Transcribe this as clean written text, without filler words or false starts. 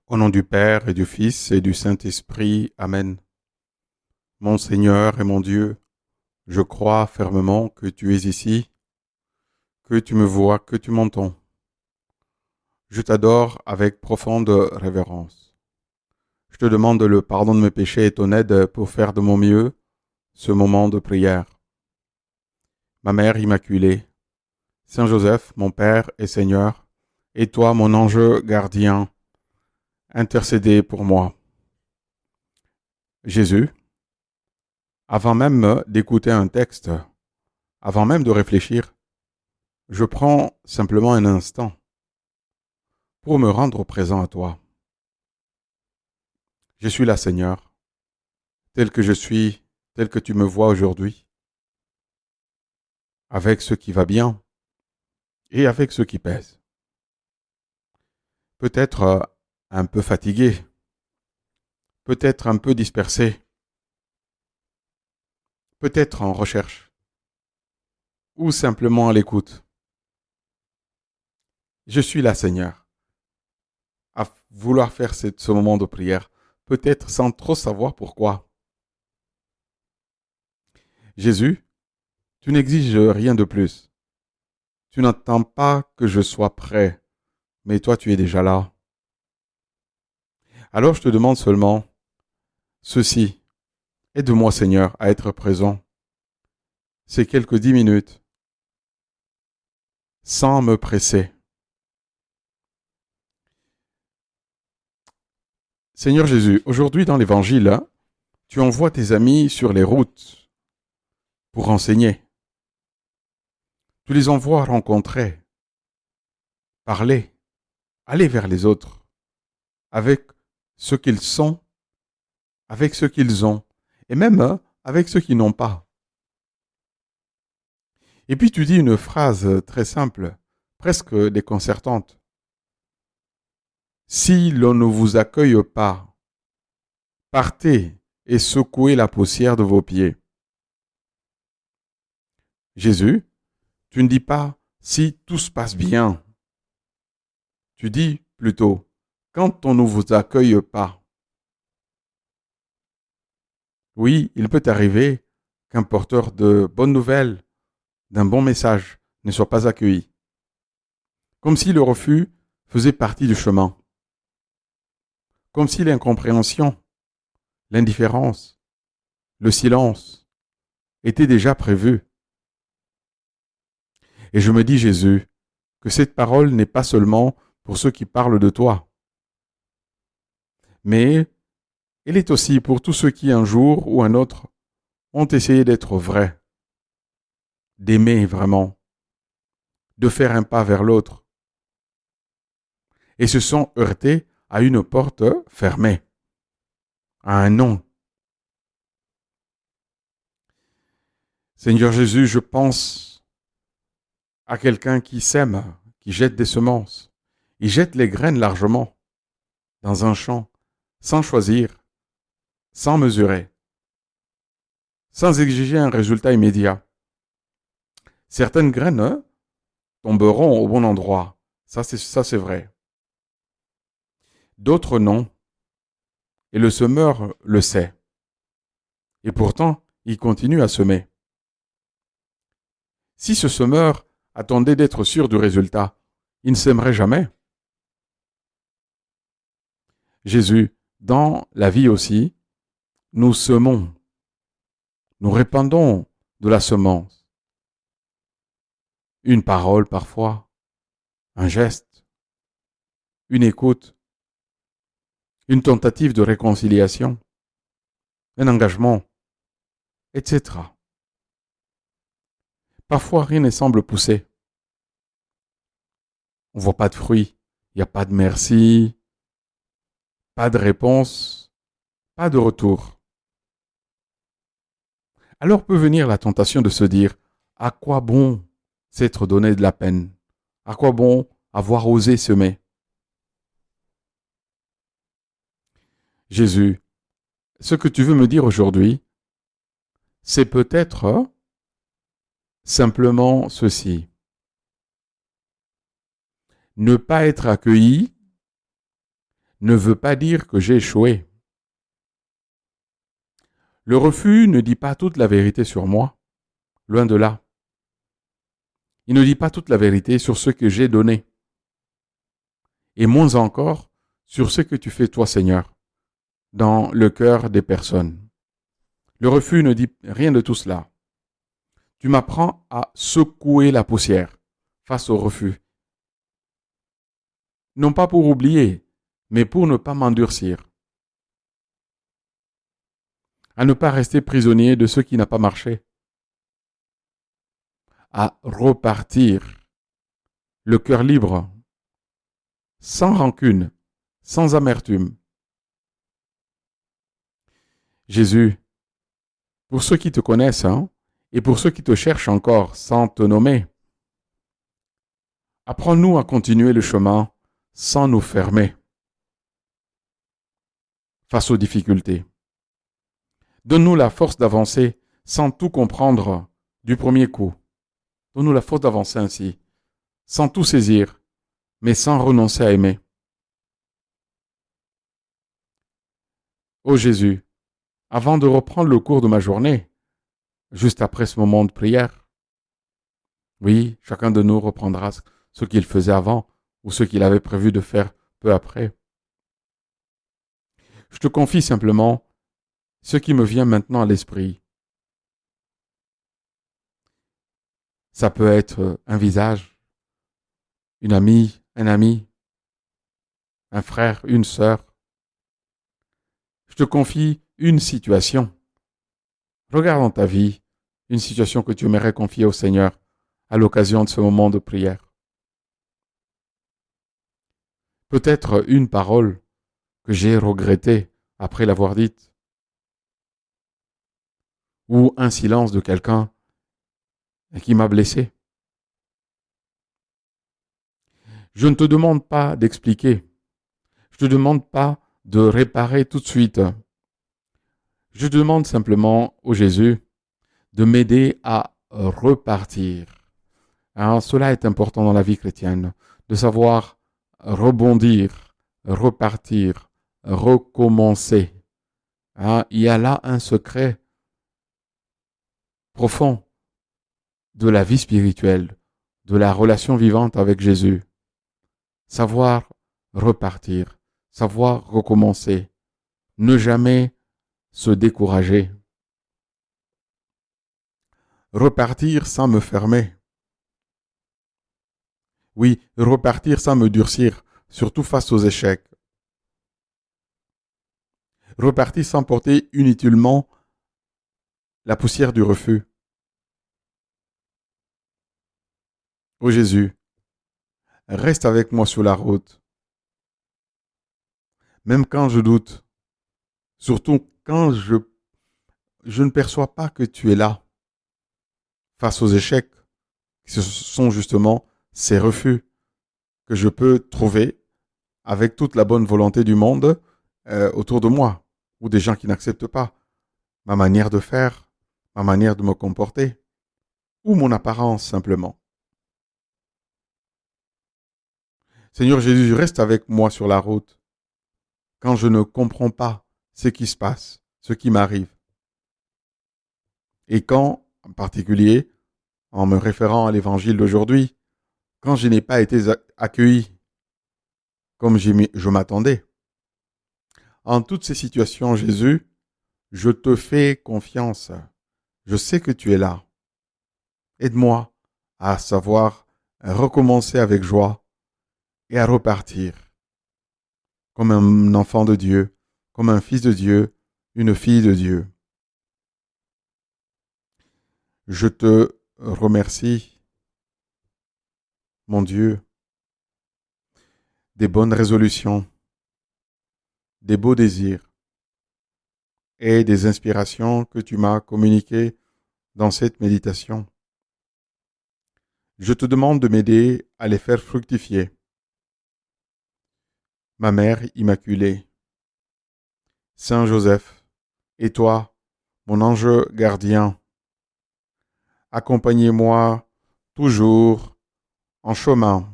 Au nom du Père et du Fils et du Saint-Esprit. Amen. Mon Seigneur et mon Dieu, je crois fermement que tu es ici, que tu me vois, que tu m'entends. Je t'adore avec profonde révérence. Je te demande le pardon de mes péchés et ton aide pour faire de mon mieux ce moment de prière. Ma Mère Immaculée, Saint Joseph, mon Père et Seigneur, et toi, mon ange gardien, intercédez pour moi. Jésus, avant même d'écouter un texte, avant même de réfléchir, je prends simplement un instant pour me rendre présent à toi. Je suis là, Seigneur, tel que je suis, tel que tu me vois aujourd'hui, avec ce qui va bien et avec ce qui pèse. Peut-être un peu fatigué, peut-être un peu dispersé, peut-être en recherche, ou simplement à l'écoute. Je suis là, Seigneur, à vouloir faire ce moment de prière, peut-être sans trop savoir pourquoi. Jésus, tu n'exiges rien de plus. Tu n'attends pas que je sois prêt, mais toi tu es déjà là. Alors je te demande seulement ceci. Aide-moi, Seigneur, à être présent ces quelques 10 minutes, sans me presser. Seigneur Jésus, aujourd'hui dans l'Évangile, tu envoies tes amis sur les routes pour enseigner. Tu les envoies rencontrer, parler, aller vers les autres, avec ce qu'ils sont, avec ce qu'ils ont, et même avec ceux qui n'ont pas. Et puis tu dis une phrase très simple, presque déconcertante. Si l'on ne vous accueille pas, partez et secouez la poussière de vos pieds. Jésus, tu ne dis pas si tout se passe bien. Tu dis plutôt quand on ne vous accueille pas. Oui, il peut arriver qu'un porteur de bonnes nouvelles, d'un bon message, ne soit pas accueilli. Comme si le refus faisait partie du chemin. Comme si l'incompréhension, l'indifférence, le silence étaient déjà prévus. Et je me dis, Jésus, que cette parole n'est pas seulement pour ceux qui parlent de toi, mais elle est aussi pour tous ceux qui un jour ou un autre ont essayé d'être vrais, d'aimer vraiment, de faire un pas vers l'autre, et se sont heurtés à une porte fermée, à un non. Seigneur Jésus, je pense à quelqu'un qui sème, qui jette des semences. Il jette les graines largement dans un champ, sans choisir, sans mesurer, sans exiger un résultat immédiat. Certaines graines tomberont au bon endroit, ça c'est vrai. D'autres non, et le semeur le sait. Et pourtant, il continue à semer. Si ce semeur attendait d'être sûr du résultat, il ne sèmerait jamais. Jésus, dans la vie aussi, nous semons, nous répandons de la semence. Une parole parfois, un geste, une écoute, une tentative de réconciliation, un engagement, etc. Parfois, rien ne semble pousser. On ne voit pas de fruits, il n'y a pas de merci, pas de réponse, pas de retour. Alors peut venir la tentation de se dire, à quoi bon s'être donné de la peine? À quoi bon avoir osé semer? Jésus, ce que tu veux me dire aujourd'hui, c'est peut-être simplement ceci. Ne pas être accueilli ne veut pas dire que j'ai échoué. Le refus ne dit pas toute la vérité sur moi, loin de là. Il ne dit pas toute la vérité sur ce que j'ai donné, et moins encore sur ce que tu fais toi, Seigneur, dans le cœur des personnes. Le refus ne dit rien de tout cela. Tu m'apprends à secouer la poussière face au refus. Non pas pour oublier, mais pour ne pas m'endurcir. À ne pas rester prisonnier de ce qui n'a pas marché. À repartir, le cœur libre, sans rancune, sans amertume. Jésus, pour ceux qui te connaissent, et pour ceux qui te cherchent encore sans te nommer, apprends-nous à continuer le chemin sans nous fermer face aux difficultés. Donne-nous la force d'avancer sans tout comprendre du premier coup. Donne-nous la force d'avancer ainsi, sans tout saisir, mais sans renoncer à aimer. Ô Jésus, avant de reprendre le cours de ma journée, juste après ce moment de prière, oui, chacun de nous reprendra ce qu'il faisait avant ou ce qu'il avait prévu de faire peu après. Je te confie simplement ce qui me vient maintenant à l'esprit. Ça peut être un visage, une amie, un ami, un frère, une sœur. Je te confie une situation. Regarde dans ta vie une situation que tu aimerais confier au Seigneur à l'occasion de ce moment de prière. Peut-être une parole que j'ai regrettée après l'avoir dite, ou un silence de quelqu'un qui m'a blessé. Je ne te demande pas d'expliquer. Je ne te demande pas de réparer tout de suite. Je demande simplement au Jésus de m'aider à repartir. Alors, cela est important dans la vie chrétienne, de savoir rebondir, repartir, recommencer. Il y a là un secret profond de la vie spirituelle, de la relation vivante avec Jésus. Savoir repartir, savoir recommencer, ne jamais se décourager. Repartir sans me fermer. Oui, repartir sans me durcir, surtout face aux échecs. Repartir sans porter inutilement la poussière du refus. Ô Jésus, reste avec moi sur la route, même quand je doute, surtout quand je ne perçois pas que tu es là, face aux échecs, ce sont justement ces refus que je peux trouver avec toute la bonne volonté du monde autour de moi, ou des gens qui n'acceptent pas ma manière de faire, ma manière de me comporter, ou mon apparence simplement. Seigneur Jésus, reste avec moi sur la route quand je ne comprends pas ce qui se passe, ce qui m'arrive. Et quand, en particulier, en me référant à l'évangile d'aujourd'hui, quand je n'ai pas été accueilli comme je m'attendais. En toutes ces situations, Jésus, je te fais confiance. Je sais que tu es là. Aide-moi à savoir recommencer avec joie et à repartir comme un enfant de Dieu, comme un fils de Dieu, une fille de Dieu. Je te remercie, mon Dieu, des bonnes résolutions, des beaux désirs et des inspirations que tu m'as communiquées dans cette méditation. Je te demande de m'aider à les faire fructifier. Ma mère immaculée, Saint Joseph, et toi, mon ange gardien, accompagnez-moi toujours en chemin